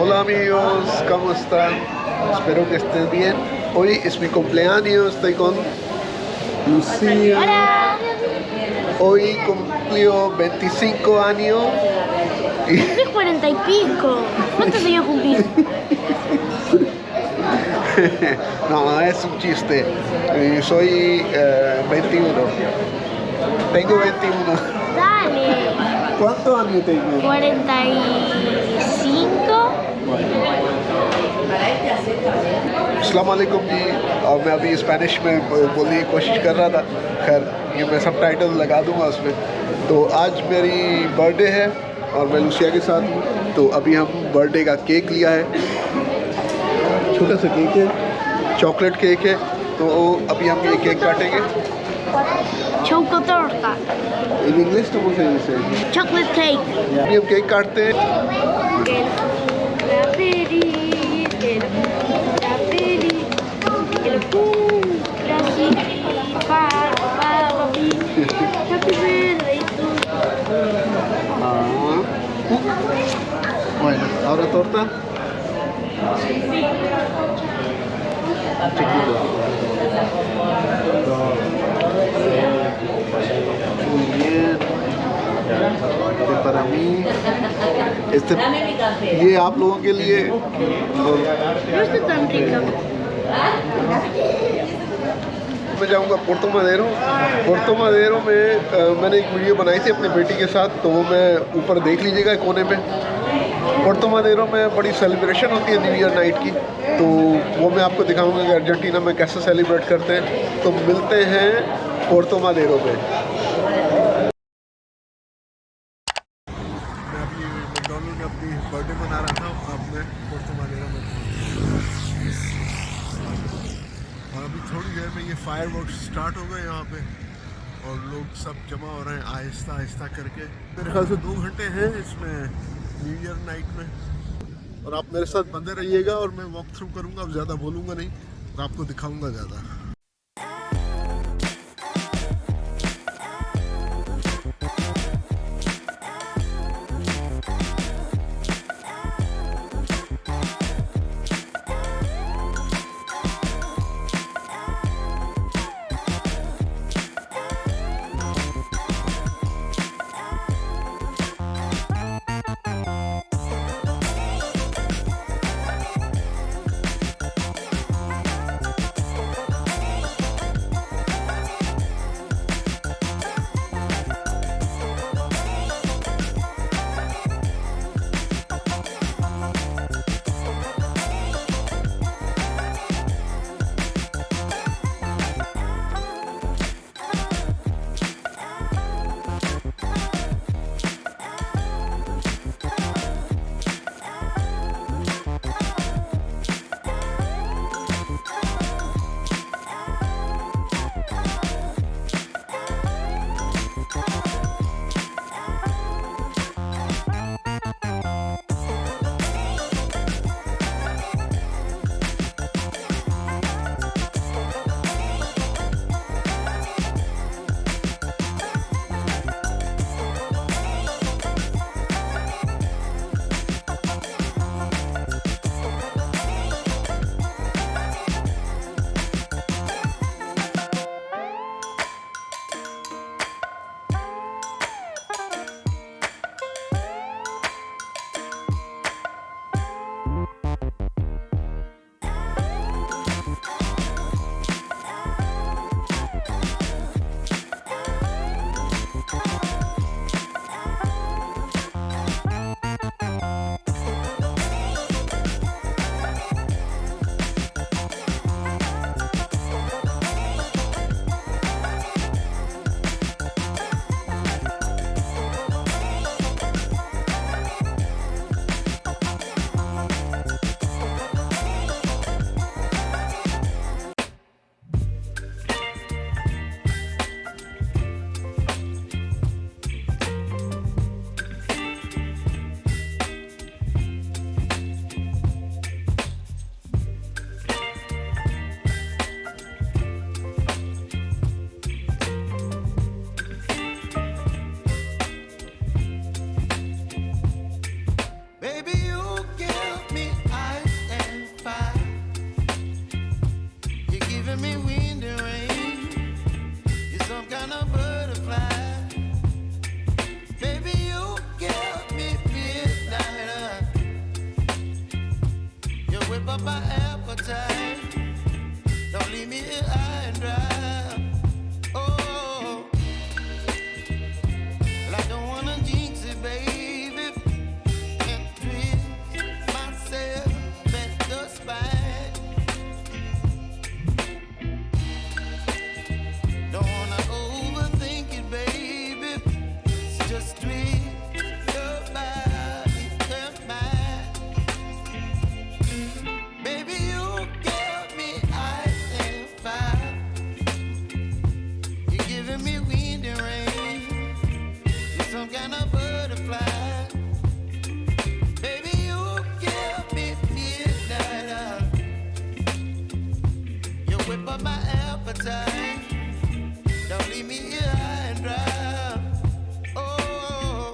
Hola amigos, ¿cómo están? Espero que estén bien. Hoy es mi cumpleaños, estoy con Lucía. Hola. Hoy cumplió 25 años. Cumplís 40 y pico. ¿Cuántos años cumplís? No, es un chiste. Soy 21. Tengo 21. Dale. ¿Cuántos años tengo? 45. अस्सलाम वालेकुम जी। और मैं अभी Spanish में बोलने की कोशिश कर रहा था। खैर ये मैं सब टाइटल लगा दूंगा उसमें। तो आज मेरी बर्थडे है और मैं लूसिया के साथ हूँ। तो अभी हम बर्थडे का केक लिया है, छोटा सा केक है, चॉकलेट केक है। तो अभी हम ये केक काटेंगे। Chocotorta. इन इंग्लिश तो बोलते हैं इसे। Chocolate cake. अभी हम केक काटते हैं। Bueno, ahora torta. Chiquito. Muy bien. Este para mí. ये आप लोगों के लिए। No está tan rica. मैं जाऊंगा पोर्तो मादेरो। पोर्तो मादेरो में मैंने एक वीडियो बनाई थी अपनी बेटी के साथ, तो वो मैं ऊपर देख लीजिएगा कोने पे। पोर्तो मादेरो में बड़ी सेलिब्रेशन होती है न्यू ईयर नाइट की, तो वो मैं आपको दिखाऊंगा कि अर्जेंटीना में कैसे सेलिब्रेट करते हैं। तो मिलते हैं पोर्तो मादेरो में। मैं अभी मैकडॉनल्ड में अपनी बर्थडे मना रहा था, अब मैं पोर्तो मादेरो में। और अभी थोड़ी देर में ये फायरवर्क्स स्टार्ट हो गए यहाँ पे और लोग सब जमा हो रहे हैं आहिस्ता आहिस्ता करके। मेरे ख्याल से 2 घंटे हैं इसमें न्यू ईयर नाइट में। और आप मेरे साथ बंधे रहिएगा और मैं वॉक थ्रू करूँगा, अब ज़्यादा बोलूँगा नहीं और आपको दिखाऊँगा ज़्यादा। whip up my appetite. Don't leave me here high and dry. Oh, well, I don't wanna jinx it, baby, and twist myself at the spine. Don't wanna overthink it, baby. It's just twist your body and mine. Baby, you give me ice and fire. You're giving me wind and rain. You're some kind of butterfly. Baby, you give me midnight. You whip up my appetite. Don't leave me here high and dry. Oh,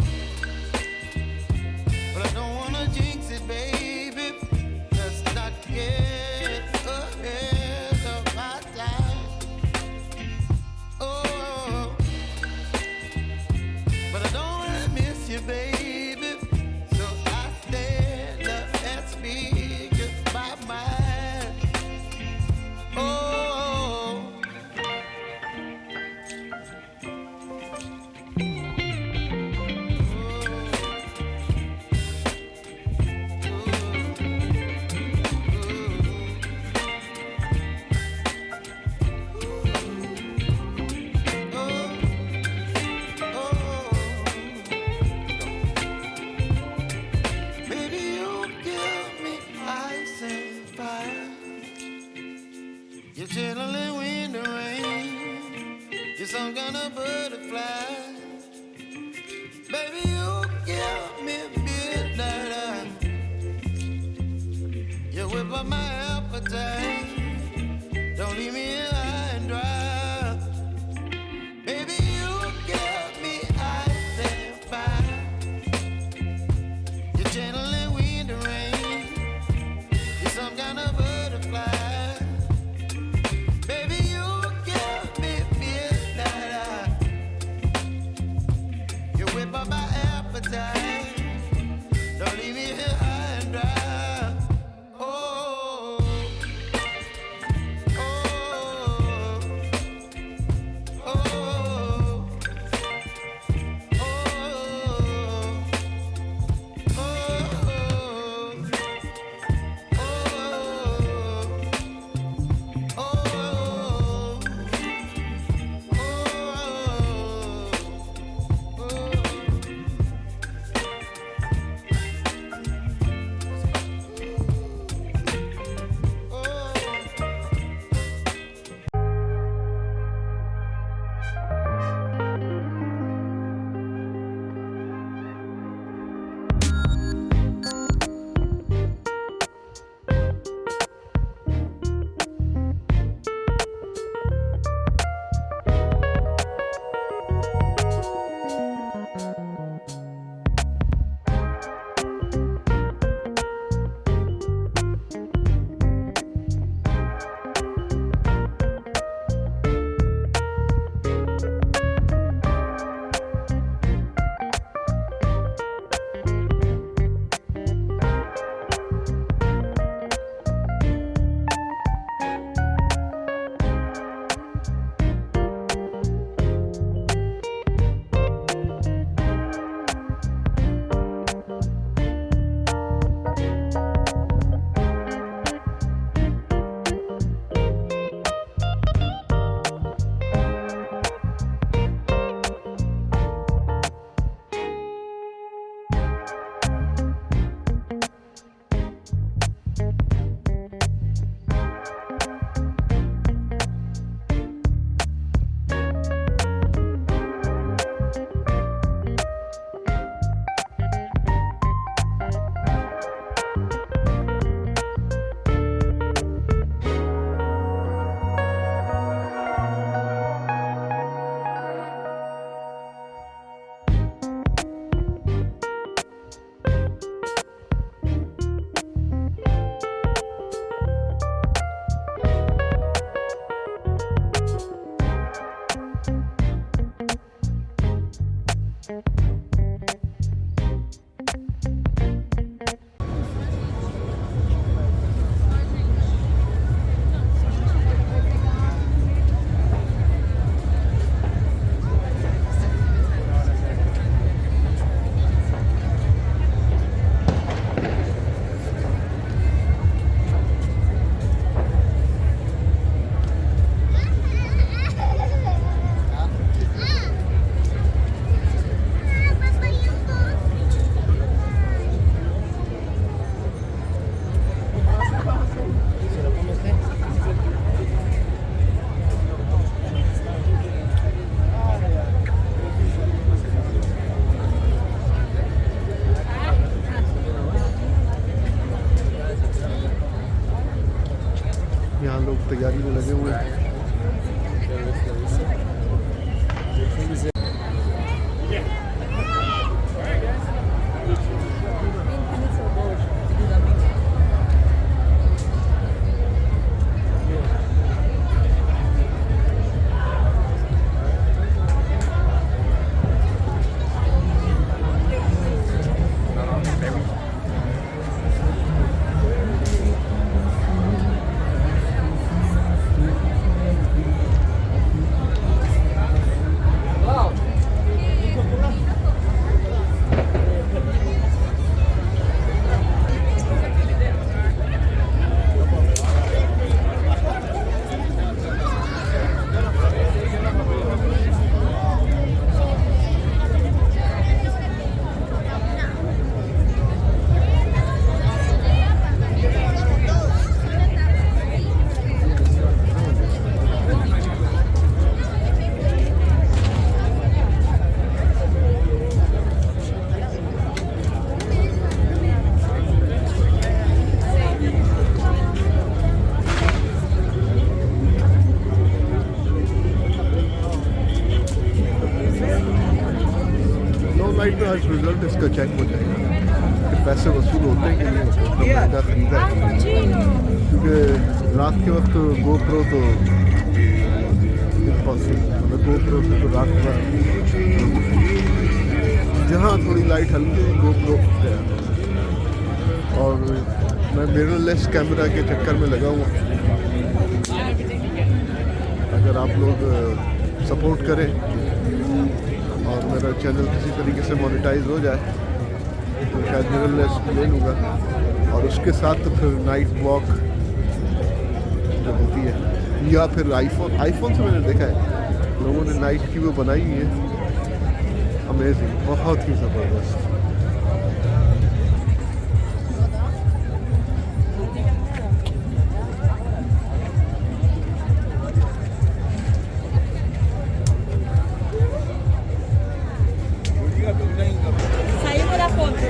but I don't wanna jinx it, baby. Let's not get ahead of my time. Oh, but I don't wanna miss you, baby. So I stand up and speak my mind. Oh. Baby, you give me ice and fire. You're chilling wind and rain. You're some kind of butterfly. Baby, you give me midnight. You whip up my appetite. Don't leave me here high and dry. Baby, you give me ice and fire. You're channeling wind and rain. You're some kind of butterfly. Baby, you give me midnight. You whip up my appetite. Don't leave me here high and dry. Oh. यहाँ लोग तैयारी में लगे हुए हैं। Website में आज result इसका चेक हो जाएगा कि पैसे वसूल होते हैं कि नहीं होते, तो महंगा खरीदा है क्योंकि रात के वक्त GoPro तो मतलब GoPro से तो रात भर जहाँ थोड़ी लाइट हल्की GoPro है। और मैं मिररलेस कैमरा के चक्कर में लगा हुआ। अगर आप लोग सपोर्ट करें और मेरा चैनल किसी तरीके से मोनेटाइज हो जाए तो शायद मिररलेस ले लूँगा। और उसके साथ तो फिर नाइट वॉक जो होती है, या फिर आईफोन से मैंने देखा है लोगों ने नाइट की वो बनाई है, अमेजिंग, बहुत ही ज़बरदस्त। Saímos da foto.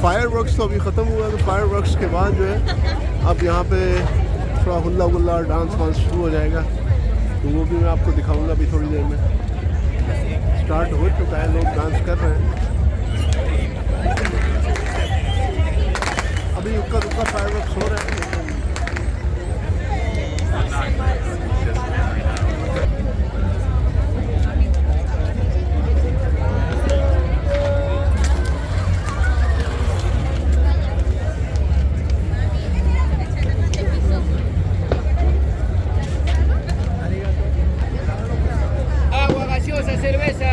फायरवर्क्स तो अभी ख़त्म हुआ, तो फायरवर्क्स के बाद जो है अब यहाँ पे थोड़ा हुल्ला गुल्ला डांस वांस शुरू हो जाएगा, तो वो भी मैं आपको दिखाऊंगा अभी थोड़ी देर में। स्टार्ट हो चुका है, लोग डांस कर रहे हैं। अभी रुका रुका फायरवर्क्स हो रहा है। Cerveza.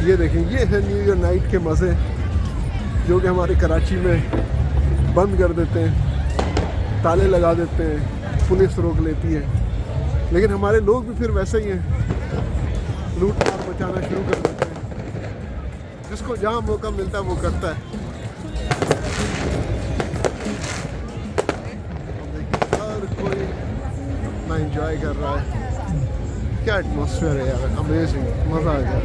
ये देखें, ये है न्यू ईयर नाइट के मज़े, जो कि हमारे कराची में बंद कर देते हैं, ताले लगा देते हैं, पुलिस रोक लेती है। लेकिन हमारे लोग भी फिर वैसे ही हैं, लूट मार मचाना शुरू कर देते हैं। जिसको जहाँ मौका मिलता है वो करता है। हर कोई अपना एंजॉय कर रहा है। क्या एटमॉस्फेयर है यार, अमेजिंग, मज़ा आ गया।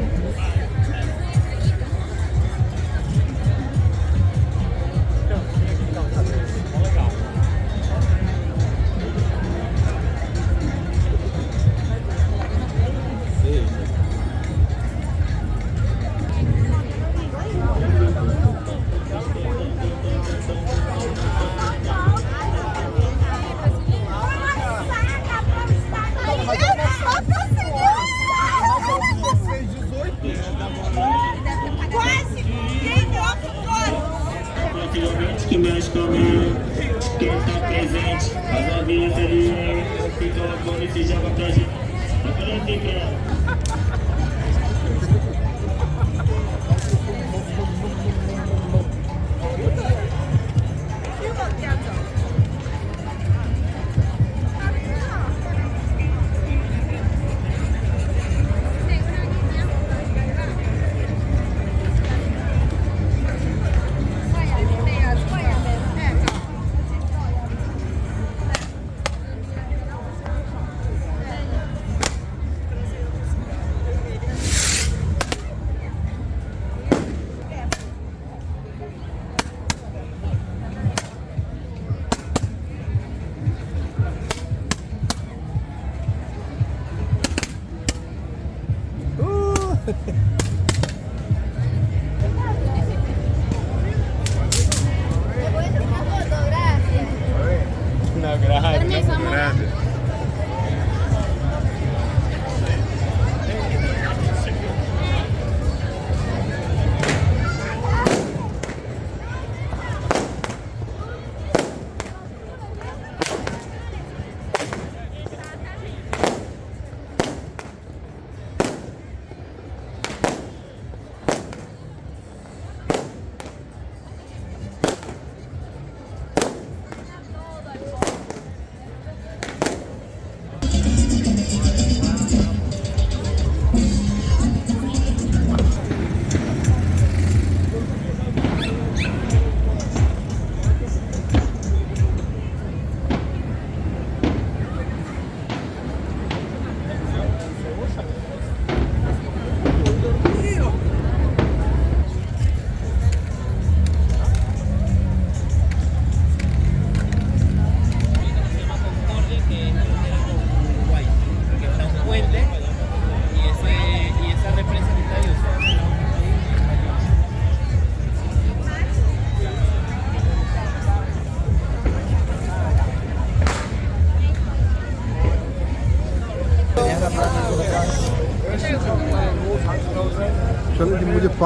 Que mexe comigo, quem tá presente, a novinha tá ali, fica no fone e se joga pra gente. Agora tem pra ela.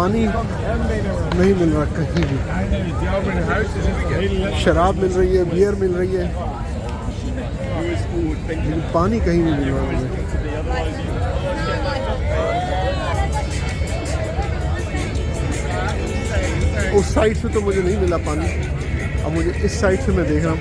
पानी नहीं मिल रहा कहीं भी। शराब मिल रही है, बियर मिल रही है, लेकिन पानी कहीं नहीं मिल रहा मुझे। उस साइड से तो मुझे नहीं मिला पानी, अब मुझे इस साइड से मैं देख रहा हूँ।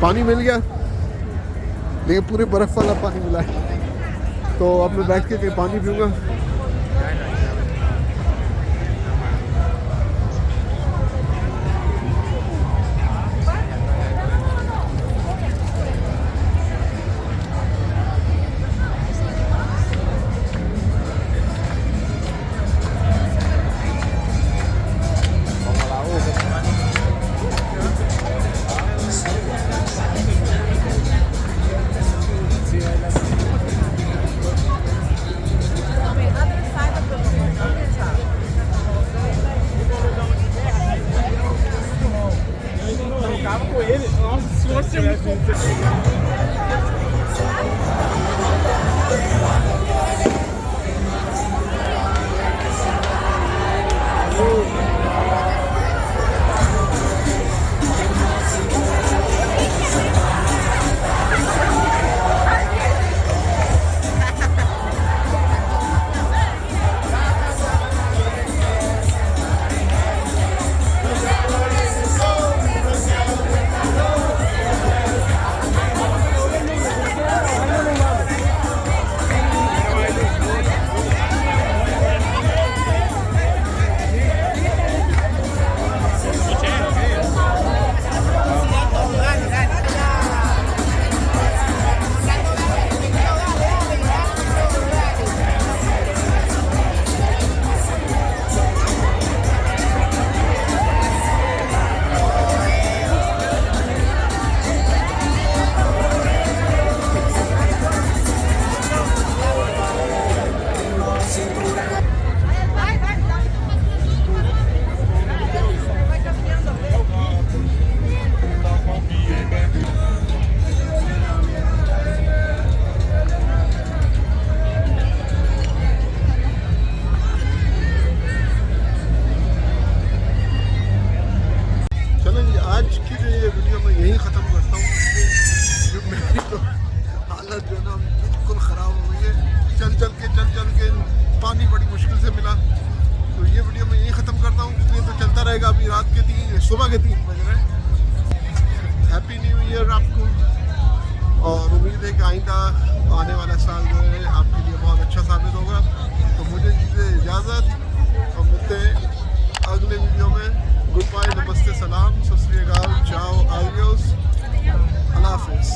पानी मिल गया, लेकिन पूरे बर्फ़ वाला पानी मिला है, तो अब मैं बैठ के कहीं पानी पीऊँगा। पानी बड़ी मुश्किल से मिला। तो ये वीडियो मैं यही ख़त्म करता हूँ, क्योंकि ये तो चलता रहेगा। अभी रात के सुबह के 3 बज रहे हैं। हैप्पी न्यू ईयर आपको, और उम्मीद है कि आइंदा आने वाला साल जो है आपके लिए बहुत अच्छा साबित होगा। तो मुझे दीजिए इजाज़त, और मिलते हैं अगले वीडियो में। गुड बाय, नमस्ते, सलाम, सत श्री अकाल, चाओ, आडियोस, अल्लाह हाफ़िज़।